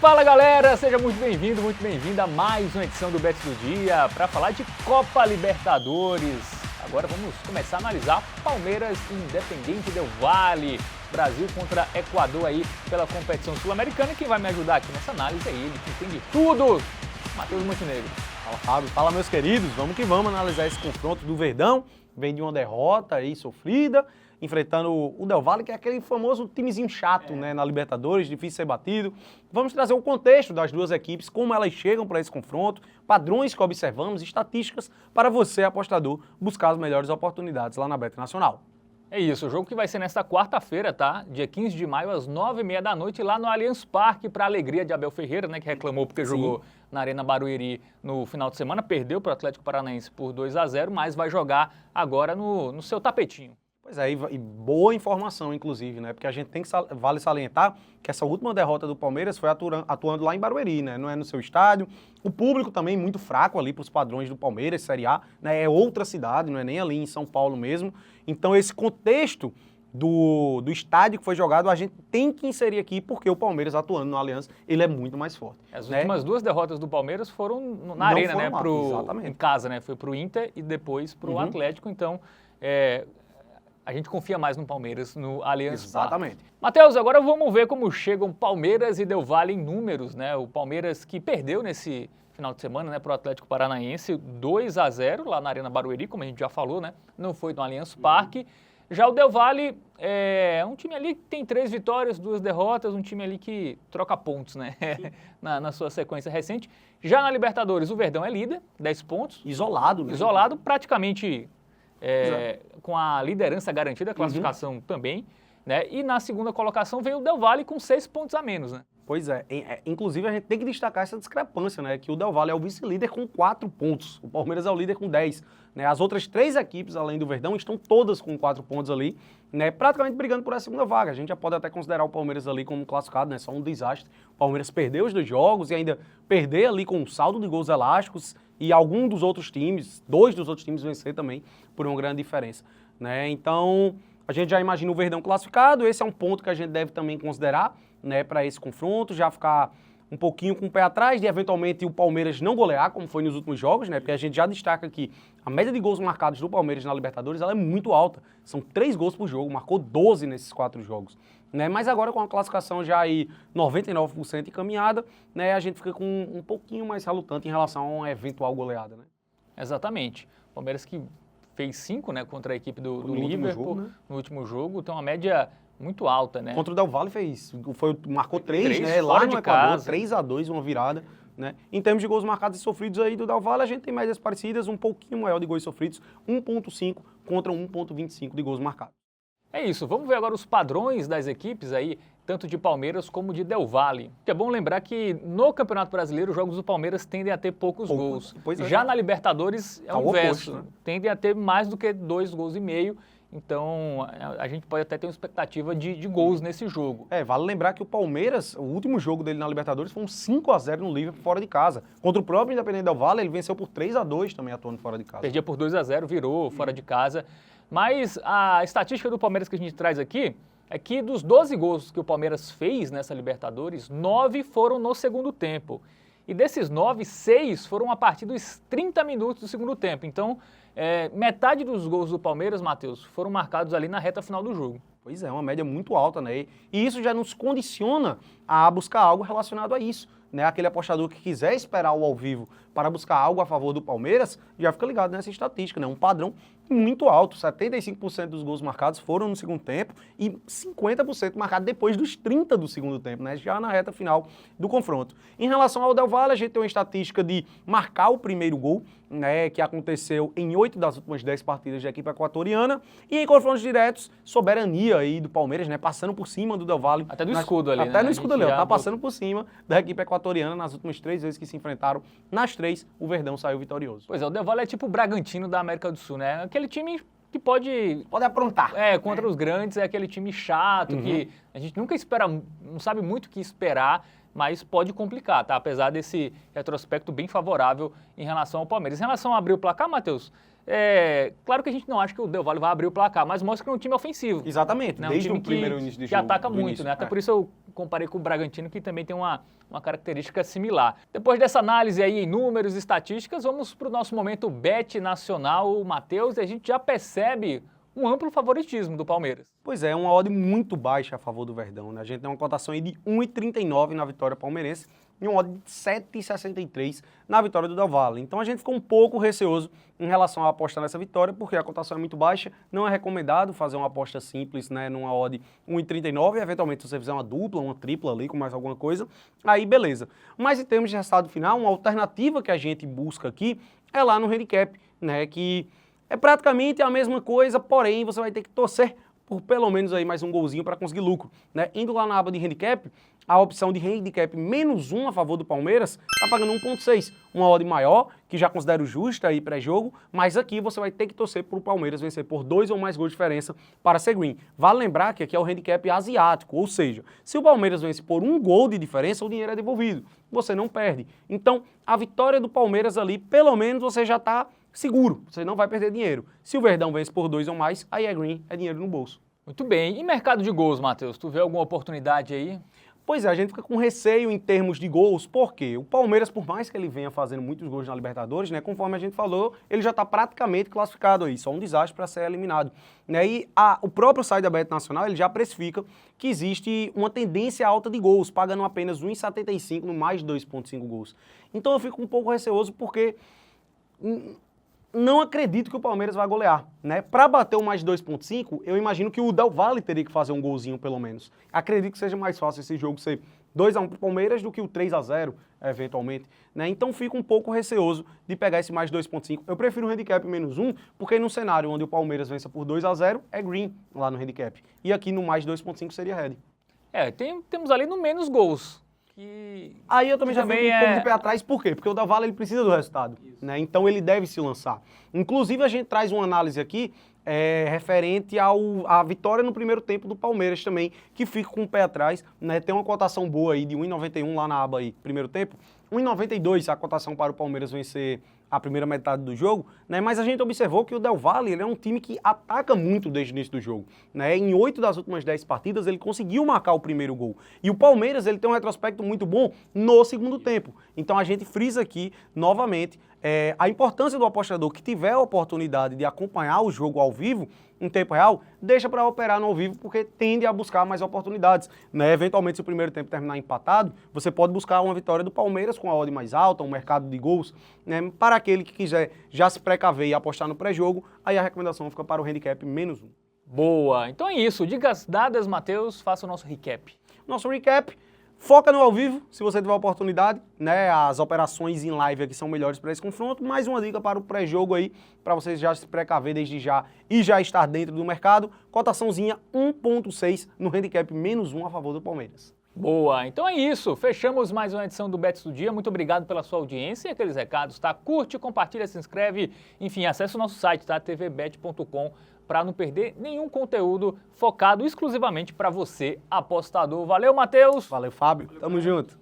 Fala galera, seja muito bem-vindo, muito bem-vinda a mais uma edição do Bet do Dia para falar de Copa Libertadores. Agora vamos começar a analisar Palmeiras e Independiente del Valle. Brasil contra Equador aí pela competição sul-americana. E quem vai me ajudar aqui nessa análise é ele, que entende tudo, Matheus Montenegro. Fala Fábio, fala meus queridos, vamos que vamos analisar esse confronto do Verdão. Vem de uma derrota aí sofrida, enfrentando o Del Valle, que é aquele famoso timezinho chato, né, na Libertadores, difícil de ser batido. Vamos trazer o contexto das duas equipes, como elas chegam para esse confronto, padrões que observamos, estatísticas, para você, apostador, buscar as melhores oportunidades lá na Bet Nacional. É isso, o jogo que vai ser nesta quarta-feira, tá? Dia 15 de maio, às 9h30 da noite, lá no Allianz Parque, para a alegria de Abel Ferreira, né, que reclamou porque jogou na Arena Barueri no final de semana, perdeu para o Atlético Paranaense por 2-0, mas vai jogar agora no seu tapetinho. Pois é, e boa informação, inclusive, né? Porque a gente tem que vale salientar que essa última derrota do Palmeiras foi atuando lá em Barueri, né? Não é no seu estádio. O público também muito fraco ali para os padrões do Palmeiras, Série A, né? É outra cidade, não é nem ali em São Paulo mesmo. Então esse contexto do estádio que foi jogado, a gente tem que inserir aqui, porque o Palmeiras atuando no Allianz, ele é muito mais forte. As né? últimas duas derrotas do Palmeiras foram na Arena, né? Exatamente. Em casa, né? Foi pro Inter e depois pro Atlético, então a gente confia mais no Palmeiras, no Allianz Exatamente. Parque. Matheus, agora vamos ver como chegam Palmeiras e Del Valle em números, né? O Palmeiras que perdeu nesse final de semana, né, pro Atlético Paranaense, 2-0 lá na Arena Barueri, como a gente já falou, né? Não foi no Allianz Parque. Já o Del Valle é um time ali que tem 3 vitórias, 2 derrotas, um time ali que troca pontos, né? na sua sequência recente. Já na Libertadores, o Verdão é líder, 10 pontos. Isolado, né? Isolado, praticamente com a liderança garantida, a classificação também, né? E na segunda colocação vem o Del Valle com 6 pontos a menos, né? Pois é, inclusive a gente tem que destacar essa discrepância, né? Que o Del Valle é o vice-líder com 4 pontos, o Palmeiras é o líder com 10. Né? As outras 3 equipes, além do Verdão, estão todas com 4 pontos ali, né? Praticamente brigando por essa segunda vaga. A gente já pode até considerar o Palmeiras ali como classificado, né? Só um desastre. O Palmeiras perdeu os 2 jogos e ainda perder ali com um saldo de gols elásticos e algum dos outros times, 2 dos outros times vencer também por uma grande diferença. Né? Então, a gente já imagina o Verdão classificado, esse é um ponto que a gente deve também considerar, né, para esse confronto, já ficar um pouquinho com o pé atrás de eventualmente o Palmeiras não golear, como foi nos últimos jogos, né, porque a gente já destaca que a média de gols marcados do Palmeiras na Libertadores ela é muito alta, são 3 gols por jogo, marcou 12 nesses 4 jogos. Né, mas agora com a classificação já aí 99% encaminhada, né, a gente fica com um pouquinho mais relutante em relação a uma eventual goleada. Né? Exatamente. O Palmeiras que fez 5, né, contra a equipe do Liverpool, né? No último jogo, tem uma média muito alta, né? Contra o Del Valle marcou 3, né? Fora Lá de no Equador, casa. 3-2, uma virada. Né? Em termos de gols marcados e sofridos aí do Del Valle, a gente tem médias parecidas, um pouquinho maior de gols sofridos, 1.5 contra 1.25 de gols marcados. É isso, vamos ver agora os padrões das equipes aí, tanto de Palmeiras como de Del Valle. É bom lembrar que no Campeonato Brasileiro, os jogos do Palmeiras tendem a ter poucos gols. Já na Libertadores é o inverso, né? Tendem a ter mais do que 2,5 gols. Então, a gente pode até ter uma expectativa de gols nesse jogo. Vale lembrar que o Palmeiras, o último jogo dele na Libertadores foi um 5-0 no Liverpool fora de casa. Contra o próprio Independiente del Valle, ele venceu por 3-2 também atuando fora de casa. Perdia por 2-0, virou fora de casa. Mas a estatística do Palmeiras que a gente traz aqui é que dos 12 gols que o Palmeiras fez nessa Libertadores, 9 foram no segundo tempo. E desses 9, 6 foram a partir dos 30 minutos do segundo tempo. Então, metade dos gols do Palmeiras, Matheus, foram marcados ali na reta final do jogo. Pois é, uma média muito alta, né? E isso já nos condiciona a buscar algo relacionado a isso. Né? Aquele apostador que quiser esperar o ao vivo para buscar algo a favor do Palmeiras, já fica ligado nessa estatística, né? Um padrão muito alto, 75% dos gols marcados foram no segundo tempo e 50% marcado depois dos 30 do segundo tempo, né? Já na reta final do confronto. Em relação ao Del Valle, a gente tem uma estatística de marcar o primeiro gol, né, que aconteceu em 8 das últimas 10 partidas da equipe equatoriana, e em confrontos diretos, soberania aí do Palmeiras, né, passando por cima do Del Valle. Até do escudo ali, Até no escudo ali, tá passando por cima da equipe equatoriana nas últimas 3 vezes que se enfrentaram. Nas 3, o Verdão saiu vitorioso. Pois é, o Del Valle é tipo o Bragantino da América do Sul, né? Aquele time que pode aprontar. Contra os grandes, é aquele time chato, que a gente nunca espera, não sabe muito o que esperar, mas pode complicar, tá? Apesar desse retrospecto bem favorável em relação ao Palmeiras. Em relação a abrir o placar, Matheus, claro que a gente não acha que o Del Valle vai abrir o placar, mas mostra que é um time ofensivo. Exatamente, né? desde um time o primeiro início de que jogo. ataca muito, né? Até por isso eu comparei com o Bragantino, que também tem uma característica similar. Depois dessa análise aí em números e estatísticas, vamos para o nosso momento Bet Nacional, Matheus, e a gente já percebe um amplo favoritismo do Palmeiras. Pois é, uma odd muito baixa a favor do Verdão, né? A gente tem uma cotação aí de 1,39 na vitória palmeirense e uma odd de 7,63 na vitória do Del Valle. Então a gente ficou um pouco receoso em relação a apostar nessa vitória, porque a cotação é muito baixa, não é recomendado fazer uma aposta simples, né, numa odd 1,39, eventualmente se você fizer uma dupla, uma tripla ali com mais alguma coisa, aí beleza. Mas em termos de resultado final, uma alternativa que a gente busca aqui é lá no handicap, né, que é praticamente a mesma coisa, porém você vai ter que torcer por pelo menos aí mais um golzinho para conseguir lucro, né? Indo lá na aba de handicap, a opção de handicap -1 a favor do Palmeiras está pagando 1,6, uma odd maior, que já considero justa aí pré-jogo, mas aqui você vai ter que torcer para o Palmeiras vencer por 2 ou mais gols de diferença para ser green. Vale lembrar que aqui é o handicap asiático, ou seja, se o Palmeiras vence por 1 gol de diferença, o dinheiro é devolvido, você não perde. Então, a vitória do Palmeiras ali, pelo menos você já está seguro, você não vai perder dinheiro. Se o Verdão vence por 2 ou mais, aí é green, é dinheiro no bolso. Muito bem. E mercado de gols, Matheus? Tu vê alguma oportunidade aí? Pois é, a gente fica com receio em termos de gols, porque o Palmeiras, por mais que ele venha fazendo muitos gols na Libertadores, né, conforme a gente falou, ele já está praticamente classificado aí, só um desastre para ser eliminado. Né, e o próprio site da Bet Nacional, ele já precifica que existe uma tendência alta de gols, pagando apenas 1,75 no mais 2,5 gols. Então eu fico um pouco receoso porque não acredito que o Palmeiras vai golear, né? Para bater o mais 2,5, eu imagino que o Del Valle teria que fazer um golzinho pelo menos. Acredito que seja mais fácil esse jogo ser 2-1 para o Palmeiras do que o 3-0, eventualmente, né? Então fico um pouco receoso de pegar esse mais 2,5. Eu prefiro o handicap -1, porque no cenário onde o Palmeiras vença por 2-0, é green lá no handicap. E aqui no mais 2,5 seria red. Temos ali no menos gols. Aí eu também já fico um pouco de pé atrás, por quê? Porque o Del Valle ele precisa do resultado, né? Então ele deve se lançar. Inclusive a gente traz uma análise aqui referente à vitória no primeiro tempo do Palmeiras também, que fica com o pé atrás, né? Tem uma cotação boa aí de 1,91 lá na aba aí, primeiro tempo, 1,92 a cotação para o Palmeiras vencer a primeira metade do jogo, né? Mas a gente observou que o Del Valle ele é um time que ataca muito desde o início do jogo, né? Em 8 das últimas 10 partidas ele conseguiu marcar o primeiro gol. E o Palmeiras ele tem um retrospecto muito bom no segundo tempo. Então a gente frisa aqui novamente a importância do apostador que tiver a oportunidade de acompanhar o jogo ao vivo, em tempo real, deixa para operar no ao vivo, porque tende a buscar mais oportunidades, né? Eventualmente, se o primeiro tempo terminar empatado, você pode buscar uma vitória do Palmeiras com a odd mais alta, um mercado de gols, né? Para aquele que quiser já se precaver e apostar no pré-jogo, aí a recomendação fica para o handicap -1. Boa! Então é isso. Dicas dadas, Matheus, faça o nosso recap. Nosso recap. Foca no ao vivo, se você tiver a oportunidade, né? As operações em live aqui são melhores para esse confronto. Mais uma dica para o pré-jogo aí, para vocês já se precaver desde já e já estar dentro do mercado. Cotaçãozinha 1,6 no handicap -1 a favor do Palmeiras. Boa, então é isso. Fechamos mais uma edição do Bets do Dia. Muito obrigado pela sua audiência e aqueles recados, tá? Curte, compartilha, se inscreve. Enfim, acesse o nosso site, tá? tvbet.com, para não perder nenhum conteúdo focado exclusivamente para você, apostador. Valeu, Matheus! Valeu, Fábio. Tamo junto.